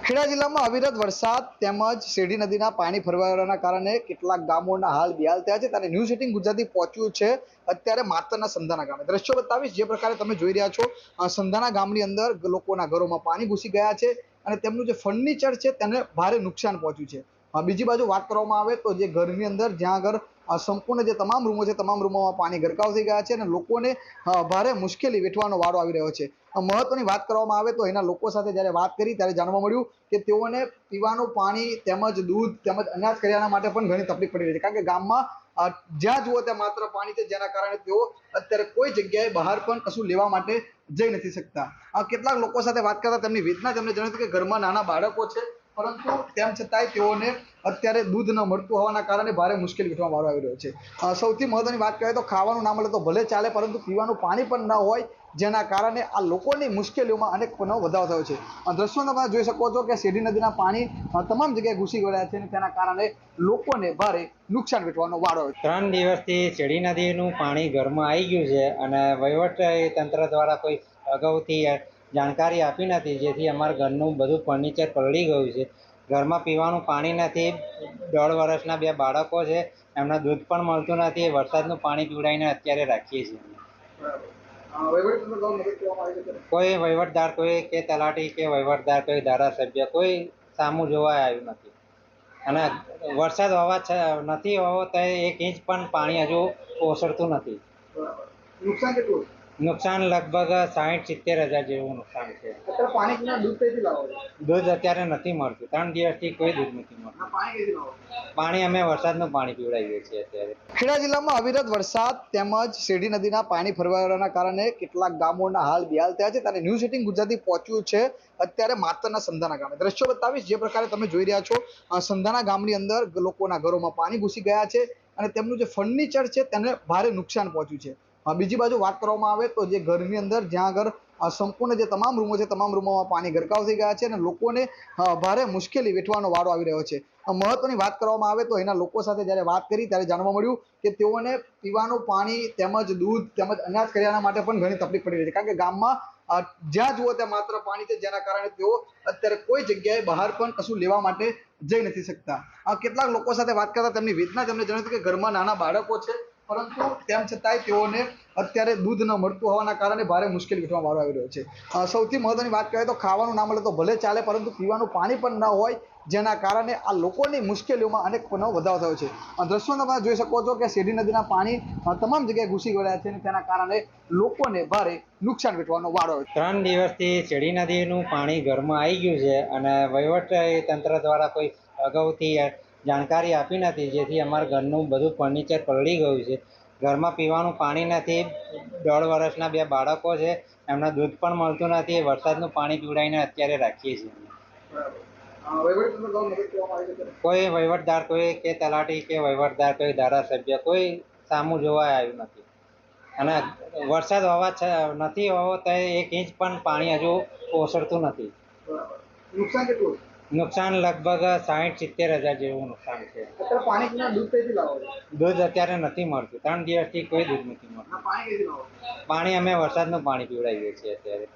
ખેડા જિલ્લામાં અવિરત વરસાદ તેમજ શેરડી નદીના પાણી ફરવાના કારણે કેટલાક ગામોના હાલ બેહાલ થયા છે ત્યારે ન્યૂઝ 18 ગુજરાતી પહોંચ્યું છે અત્યારે માતરના સંધાના ગામે। દ્રશ્યો બતાવીશ જે પ્રકારે તમે જોઈ રહ્યા છો। સંધાના ગામની અંદર લોકોના ઘરોમાં પાણી ઘૂસી ગયા છે અને તેમનું જે ફર્નિચર છે તેને ભારે નુકસાન પહોંચ્યું છે। બીજી બાજુ વાત કરવામાં આવે તો જે ઘરની અંદર જ્યાં આગળ સંપૂર્ણ જે તમામ રૂમો છે તમામ રૂમોમાં પાણી ગરકાવ થઈ ગયા છે અને લોકોને ભારે મુશ્કેલી વેઠવાનો વારો આવી રહ્યો છે। મહત્વની વાત કરવામાં આવે તો એના લોકો સાથે જ્યારે વાત કરી ત્યારે જાણવા મળ્યું કે તેઓને પીવાનું પાણી તેમજ દૂધ તેમજ અનાજ કરિયાણા માટે પણ ઘણી તકલીફ પડી રહી છે, કારણ કે ગામમાં જ્યાં જુઓ ત્યાં માત્ર પાણી છે, જેના કારણે તેઓ અત્યારે કોઈ જગ્યાએ બહાર પણ કશું લેવા માટે જઈ નથી શકતા। કેટલાક લોકો સાથે વાત કરતા તેમની વેદના તેમને જણાવી કે ઘરમાં નાના બાળકો છે, પરંતુ તેમ છતાંય તેઓને અત્યારે દૂધ ન મળતું હોવાના કારણે ભારે મુશ્કેલી વેઠવાનો વારો આવી રહ્યો છે। સૌથી મહત્વની વાત કરીએ તો ખાવાનું ના મળે તો ભલે ચાલે, પરંતુ પીવાનું પાણી પણ ન હોય, જેના કારણે આ લોકોની મુશ્કેલીઓમાં અનેક પનો વધારો થયો છે। દ્રશ્યો તમે જોઈ શકો છો કે શેરડી નદીના પાણી તમામ જગ્યાએ ઘૂસી ગયા છે અને તેના કારણે લોકોને ભારે નુકસાન વેઠવાનો વારો આવ્યો છે। 3 દિવસથી શેરડી નદીનું પાણી ઘરમાં આવી ગયું છે અને વહીવટ તંત્ર દ્વારા કોઈ અગાઉથી જાણકારી આપી નથી, જેથી અમારા ઘરનું બધું ફર્નિચર પલળી ગયું છે। ઘરમાં પીવાનું પાણી નથી, 1.5 વર્ષના 2 બાળકો છે, એમને દૂધ પણ મળતું નથી। વરસાદનું પાણી પીવડાવીને અત્યારે રાખીએ છીએ। કોઈ વહીવટદાર, કોઈ કે તલાટી કે વહીવટદાર, કોઈ ધારાસભ્ય, કોઈ સામું જોવા આવ્યું નથી અને વરસાદ નથી હોવો તો 1 ઇંચ પણ પાણી હજુ ઓસરતું નથી। નુકસાન કેટલું? નુકસાન લગભગ 60-70 હજાર જેવું નુકસાન છે। અત્યારે પાણી પીવા દૂધ કઈથી લાવો છો? દૂધ અત્યારે નથી મળતું, 3 દિવસથી કોઈ દૂધ નથી મળતું। પાણી કઈથી લાવો છો? પાણી અમે વરસાદનું પાણી પીવડાવીએ છીએ અત્યારે। ખેડા જિલ્લામાં અવિરત વરસાદ તેમજ શેરડી નદીના પાણી ફરવાના કારણે કેટલાક ગામોના હાલ બેહાલ થયા છે ત્યારે ન્યૂઝ 18 ગુજરાતી પહોંચ્યું છે અત્યારે માતરના સંધાના ગામે। દ્રશ્યો બતાવીશ જે પ્રકારે તમે જોઈ રહ્યા છો। સંધાના ગામની અંદર લોકોના ઘરોમાં પાણી ઘૂસી ગયા છે અને તેમનું જે ફર્નિચર છે તેને ભારે નુકસાન પહોંચ્યું છે। બીજી બાજુ વાત કરવામાં આવે તો જે ઘરની અંદર જ્યાં આગળ સંપૂર્ણ જે તમામ રૂમો છે તમામ રૂમોમાં પાણી ગરકાવ થઈ ગયા છે અને લોકોને ભારે મુશ્કેલી વેઠવાનો વારો આવી રહ્યો છે। મહત્વની વાત કરવામાં આવે તો એના લોકો સાથે જ્યારે વાત કરી ત્યારે જાણવા મળ્યું કે તેઓને પીવાનું પાણી તેમજ દૂધ તેમજ અનાજ કરિયાણા માટે પણ ઘણી તકલીફ પડી રહી છે, કારણ કે ગામમાં જ્યાં જુઓ ત્યાં માત્ર પાણી છે, જેના કારણે તેઓ અત્યારે કોઈ જગ્યાએ બહાર પણ કશું લેવા માટે જઈ નથી શકતા। કેટલાક લોકો સાથે વાત કરતા તેમની વેદના તેમને જણાવી કે ઘરમાં નાના બાળકો છે, પરંતુ તેમ છતાંય તેઓને અત્યારે દૂધ ન મળતું હોવાના કારણે ભારે મુશ્કેલી વેઠવાનો વારો આવી રહ્યો છે। સૌથી મહત્વની વાત કરીએ તો ખાવાનું ના મળે તો ભલે ચાલે, પરંતુ પીવાનું પાણી પણ ન હોય, જેના કારણે આ લોકોની મુશ્કેલીઓમાં અનેક પનો વધારો થયો છે। દ્રશ્યો તમે જોઈ શકો છો કે શેરડી નદીના પાણી તમામ જગ્યાએ ઘૂસી ગયા છે અને તેના કારણે લોકોને ભારે નુકસાન વેઠવાનો વારો આવ્યો છે। 3 દિવસથી શેરડી નદીનું પાણી ઘરમાં આવી ગયું છે અને વહીવટ તંત્ર દ્વારા કોઈ અગાઉથી જાણકારી આપી નથી, જેથી અમારા ઘરનું બધું ફર્નિચર પલળી ગયું છે। ઘરમાં પીવાનું પાણી નથી, 1.5 વર્ષના 2 બાળકો છે, એમને દૂધ પણ મળતું નથી। વરસાદનું પાણી પીવડાવીને અત્યારે રાખીએ છીએ। કોઈ વહીવટદાર, કોઈ કે તલાટી કે વહીવટદાર, કોઈ ધારાસભ્ય, કોઈ સામું જોવા આવ્યું નથી અને વરસાદ નથી હોવો તો 1 ઇંચ પણ પાણી હજુ ઓસરતું નથી। નુકસાન કેટલું? નુકસાન લગભગ 60-70 હજાર જેવું નુકસાન છે। અત્યારે પાણી પીવા દૂધ કઈથી લાવો છો? દૂધ અત્યારે નથી મળતું, 3 દિવસથી કોઈ દૂધ નથી મળતું। પાણી કઈથી લાવો છો? પાણી અમે વરસાદનું પાણી પીવડાવીએ છીએ અત્યારે।